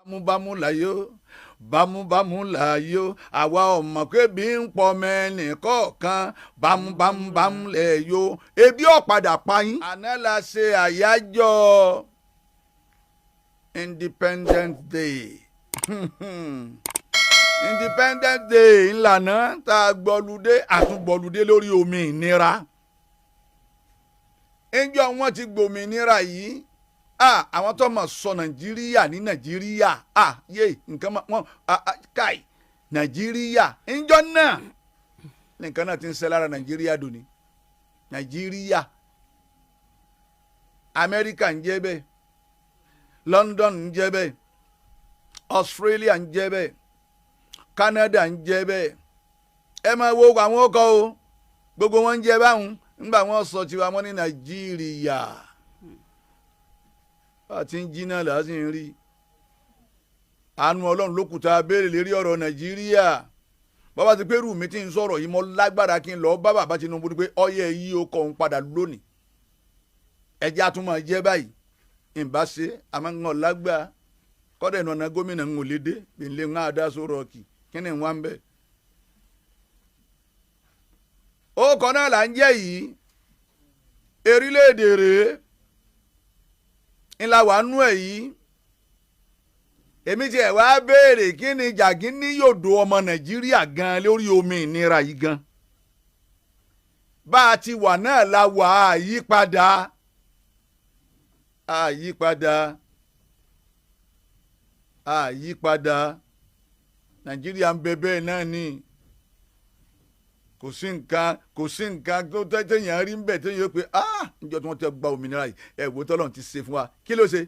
bámúbámú láyò bámúbámú láyò àwa ọmọ kébi ń pọ mẹ́ni kọ̀ọ̀kan bámúbámú lẹ́yò ebi ọ̀padà payín. àná la ṣe àyájọ́ Independence Day. Independence Day ńlànà tá a gbọ́ludé àtúngbọ́ludé lórí omi ìnira. ẹjọ́ wọn ti gbòmìnira yìí àwọn tó mọ̀ sọ Nàìjíríà ní Nàìjíríà yé nǹkan wọn káì Nàìjíríà ẹjọ́ náà nǹkan náà ti ń ṣe lára Nàìjíríà dòní. Nàìjíríà Amẹ́ríkà ń jẹ́ bẹ́ẹ̀ London ń jẹ́ bẹ́ẹ̀ Australia ń jẹ́ bẹ́ẹ̀ Canada ń jẹ́ bẹ́ẹ̀ ẹ máa wo àwọn ọkọ̀ o gbogbo wọn ń jẹ́ báwọn nígbà wọn sọ tiwa wọn ní Nàìjíríà àti ń jiná là á sì ń rí àánú Ọlọ́run lókùtà béèrè lérí ọ̀rọ̀ Nàìjíríà bàbá ti pé rú mi ti ń sọ̀rọ̀ yìí mo lágbára kí n lọ bá bàbá Tinubu pé ọyẹ yìí ó kọ̀ ń padà lónìí ẹjẹ́ àtúmọ̀ jẹ́ báyìí ìbá ṣe àmọ́ ń hàn lágbá kọ́dà ìnànà gómìnà ń wòlé dé bí n lè ń hàn dá sọ̀rọ̀ kì kí ni wọ́n ń bẹ̀. ó kọ́ náà là ń jẹ́ yìí erílẹ̀-èdè rèé ńlá wà nú ẹ̀ yìí èmi tiẹ̀ wá béèrè kí ni jàgínní yòdò ọmọ Nàìjíríà gan lórí omi ìnira yìí gan bá a ti wà náà la wà àyípadà Nàìjíríà ń bẹ bẹ́ẹ̀ náà ni kò sí nǹkan tó tẹ̀yàn rí ń bẹ̀ tẹ̀yàn pé níjọ́ tí wọ́n ti gba òmìnira yìí ẹ̀wò tọ́lọ́run ti ṣe fún wa kí ló ṣe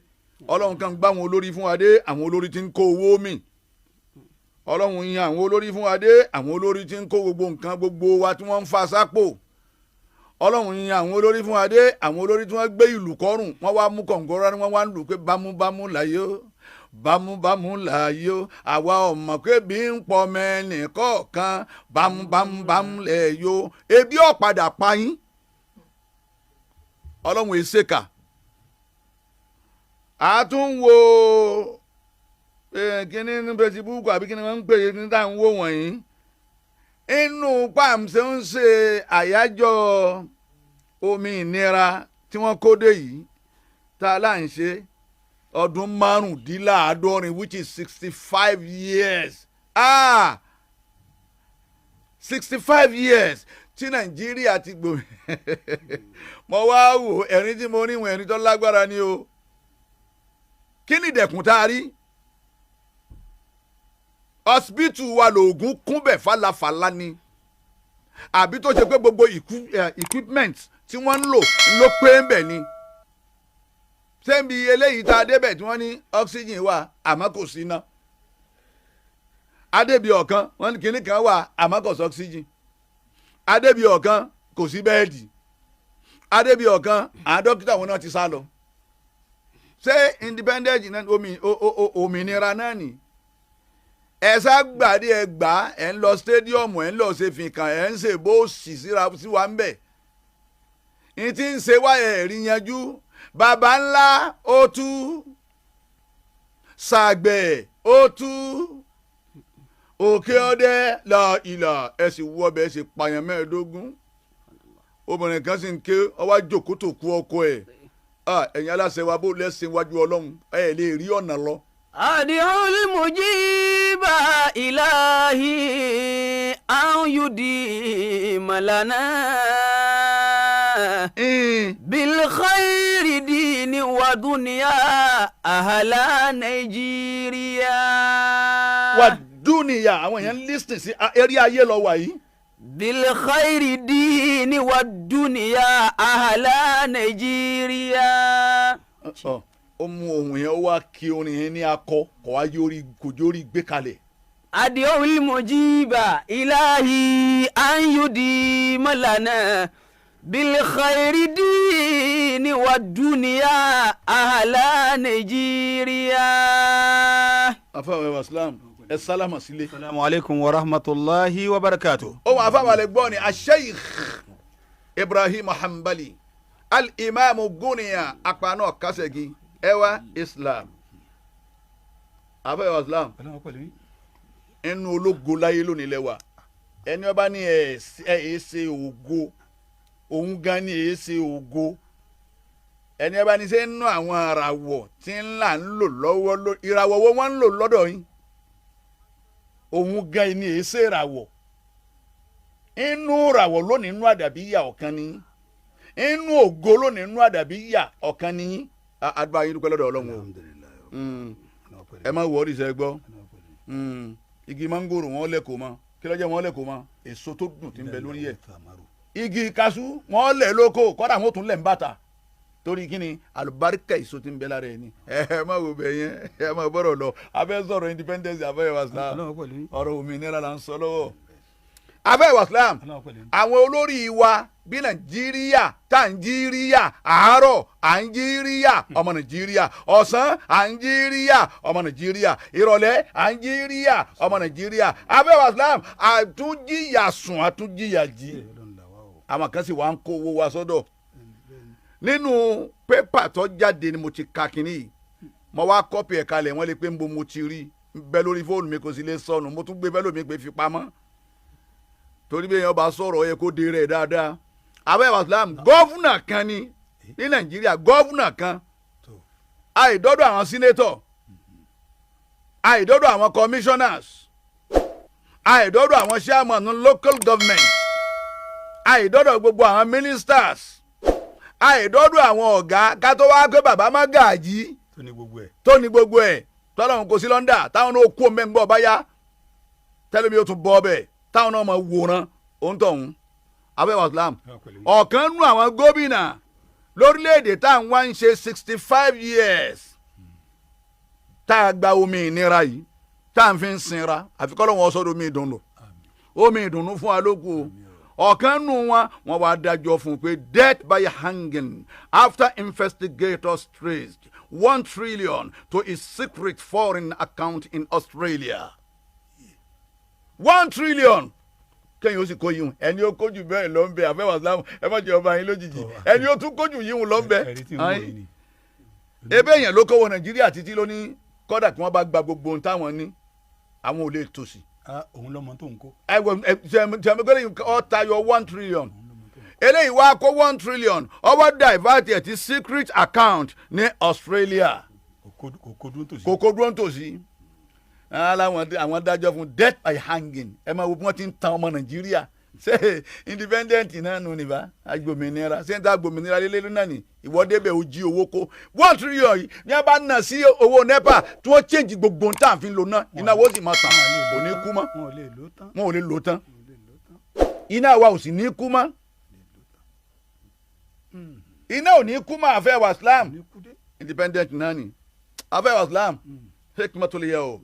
Ọlọ́run kan gbá àwọn olórí fún wa dé àwọn olórí tí ń kó owó mi Ọlọ́run yan àwọn olórí fún wa dé àwọn olórí tí ń kó gbogbo nǹkan gbogbo wa tí wọ́n ń fa sápò Ọlọ́run yan àwọn olórí fún wa dé àwọn olórí tí wọ́n gbé ìlú kọ́rùn wọ́n wá mú kọ̀ǹgọ́rọ́ ni wọ́n wá ń lù pé bámúbámú láyò bámúbámú láyò àwa ọmọ kébi ń pọ mẹ́ni kọ̀ọ̀kan bámúbámú lẹ́yò ebi ọ̀padà payín Ọlọ́run èsèkà àtúnwò kíní ní Facebook àbí kíní wọ́n ń pè é ní táwọn wò wọ̀nyí inú pàmṣẹ ń ṣe àyájọ́ omi ìnira tí wọ́n kó dé yìí tá a là ń ṣe ọdún márùndínláàádọ́rin which is 65 years 65 years tí Nàìjíríà ti gbòmí mo wá wò ẹ̀rín tí mo rí wọn ẹ̀rín tó lágbára ni o kí ni ìdẹ̀kùn tá a rí hospital wa lóògùn kúnbẹ̀ falafala ni àbí tó ṣe pé gbogbo equipment tí wọ́n ń lò ló pé ń bẹ̀ ni sẹ́ńbi eléyìí tá a débẹ̀ tí wọ́n ní oxygen wà àmọ́ kò sí iná adébí ọ̀kan wọ́n ní kinní kan wà àmọ́ kò sí oxygen adébí ọ̀kan kò sí bẹ́ẹ̀dì adébí ọ̀kan àwọn dókítà wọn náà ti sá lọ ṣé independence náà òmìnira náà ni ẹ̀sà gbàdé ẹgbà ẹ̀ ń lọ stadium ẹ̀ ń lọ ṣe fìkàn ẹ̀ ń ṣe bó sì síra sí wa ń bẹ̀ ní tí ń ṣe wáyà ẹ̀rí yanjú bàbá ńlá ó tú sàgbẹ̀ ó tú òkè ọdẹ la ìlà ẹ̀ sì wọ́ ọbẹ̀ ẹ̀ sì pààyàn mẹ́ẹ̀ẹ́dógún obìnrin kan sì ń ké ọwá jòkótò kú ọkọ ẹ̀ ẹ̀yin aláṣẹ wa bó lẹ́sìn wájú Ọlọ́run ẹ̀ lè rí ọ̀nà lọ. Ad'ul mujiba ilahi an yudima lana bil khairi dini wa dunya ahla Nàìjíríà. wà dúnìyà àwọn èèyàn lísìn sí eré ayé lọ wà yìí. bil khairi dini wa dunya ahla Nàìjíríà. ó mú ohun yẹn ó wá kí orin yẹn ní akọ kò wá kò jórí gbé kalẹ̀. Ad'ul mujiba ilahi an yudima lana bil khairi dini wa dunya ahla Nàìjíríà. afáwọn ẹwà islam ẹ sálámà sílé. Assalamu alaikum wa rahmatullahi wa barakatuh. ohun afáwọn alẹ́ gbọ́ ni Sheikh Ibrahim Hanbali al-Imam Guniya apá náà kásẹ̀gì ẹwà islam abẹ́ islam ọlọ́run pẹ̀lú yín. inú ológo láyé lónìí lẹ́wà ẹni ọba ní ẹ̀ ṣe ògo òun gan ni ẹ̀ ṣe ògo ẹni ọba ní sẹ́ nínú àwọn ìràwọ̀ tí ńlá ń lò lọ́wọ́ ìràwọ̀ wo wọ́n ń lò lọ́dọ̀ yín òun gan ni ẹ̀ ṣe ìràwọ̀ inú ìràwọ̀ lónìí inú àdàbíyà ọ̀kan ni inú ògo lónìí inú àdàbíyà ọ̀kan ni àdúrà yín dúpẹ́ lọ́dọ̀ ọlọ́run o ẹ má wọrí sẹ́ gbọ́ igi mangoro wọn lẹ́kọ̀ọ́ mọ́ kí ló jẹ́ wọn lẹ́kọ̀ọ́ mọ́ èso tó dùn tí ń bẹ lórí ẹ̀ igi kaṣú wọn lẹ̀ lóko kọ́dà wọn tún lẹ̀ ń bàtà torí kí ni àlùbáríkà èso tí ń bẹ lára ẹ̀ ni ẹ má wo bẹ̀ yẹn ẹ má bọ̀rọ̀ lọ abẹ́ sọ̀rọ̀ independence abẹ́ wàsílám ọ̀rọ̀ òmìnira là ń sọ lọ́wọ́ abẹ́ wàsílám àwọn olórí wa bí nàìjíríà tàǹjíríà àárọ̀ àǹjíríà ọmọ nàìjíríà ọ̀sán àǹjíríà ọmọ nàìjíríà ìrọ̀lẹ́ àǹjíríà ọmọ nàìjíríà abẹ́ wàsílám àtúnjíyà sùn àtúnjíyà jí àwọn kan sì wá ń kó owó wa sọ́dọ̀ nínú pépà tó jáde ni mo ti ka kínní yìí mo wá kọ́pì ẹ̀ kalẹ̀ wọ́n lè pé ń bo mo ti rí bẹ́ẹ̀ lórí fóònù mi kò sì lè sọnù mo tún gbé bẹ́ẹ̀ lómi pé fi pamọ́ torí bí èèyàn bá sọ̀rọ̀ ó yẹ kó de rẹ̀ dáadáa abẹ́ wàsílám gọ́fúnà kan ni ní nàìjíríà gọ́fúnà kan àìdọ́dọ̀ àwọn sínétọ̀ àìdọ́dọ̀ àwọn commissioners àìdọ́dọ̀ àwọn chairman local government àìdọ́dọ̀ gbogbo àwọn ministers àìdọ́dọ̀ àwọn ọ̀gá ká tó wá pé bàbá má gàjí tó ní gbogbo ẹ̀ tọ́lọ́run kò sí lọ́ndà táwọn náà kú omi ẹ̀ngbọ́n bá yá tẹ́lẹ̀mí ó tún bọ́ ọbẹ̀ táwọn náà máa wòran òun tọ̀hún abẹ́ wàsílám ọ̀kan nú àwọn gómìnà lórílẹ̀‐èdè tá à ń wá ń ṣe 65 years tá a gba omi ìnira yìí tá à ń fi ń sinra àfikọ́ lọ́wọ́ sọ́dọ̀ omi ìdùnnú omi ìdùnnú fún wa lóko ọ̀kan nù wọn wá dájọ́ fún un pé death by hanging after investigators traced 1 trillion to his secret foreign account in Australia. 1 trillion kẹ́yìn ó sì kó yìí ẹni ó kójú bẹ́ẹ̀ ló ń bẹ àfẹ́ wàsílám ẹ má jẹ́ ọba yín lójijì ẹni ó tún kójú yìí ló ń bẹ. ebe èèyàn ló kówó nàìjíríà títí ló ní kọ́dà kí wọ́n bá gba gbogbo ohun táwọn ní àwọn ò lè tòsí. òun lọmọ tó ń kó. tẹ̀mẹ́gbẹ́lẹ́ ó tayọ 1 trillion eléyìí wá kó 1 trillion ọwọ́ divert ẹ̀ ti secret account ní Australia kòkó dúró tòsí àwọn dájọ́ fún death by hanging ẹ máa wo bí wọ́n ti ń tan ọmọ nàìjíríà ṣe independent náà nù níbà agbòmìnira sẹ́ńtà agbòmìnira lélẹ́lẹ́ náà ni ìwọ́dé bẹ̀ ó jí owó kó 1 trillion yìí ní a bá nà sí owó nepa tí wọ́n change gbogbo tá à ń fi lò náà iná wo sì máa tàn kò ní kú mọ́ wọn ò lè lò tán iná wa ò sì ní kú mọ́ iná ò ní kú mọ́ àfẹ́ wàsílám independent náà ni àfẹ́ wàsílám hekima tó lè yẹ o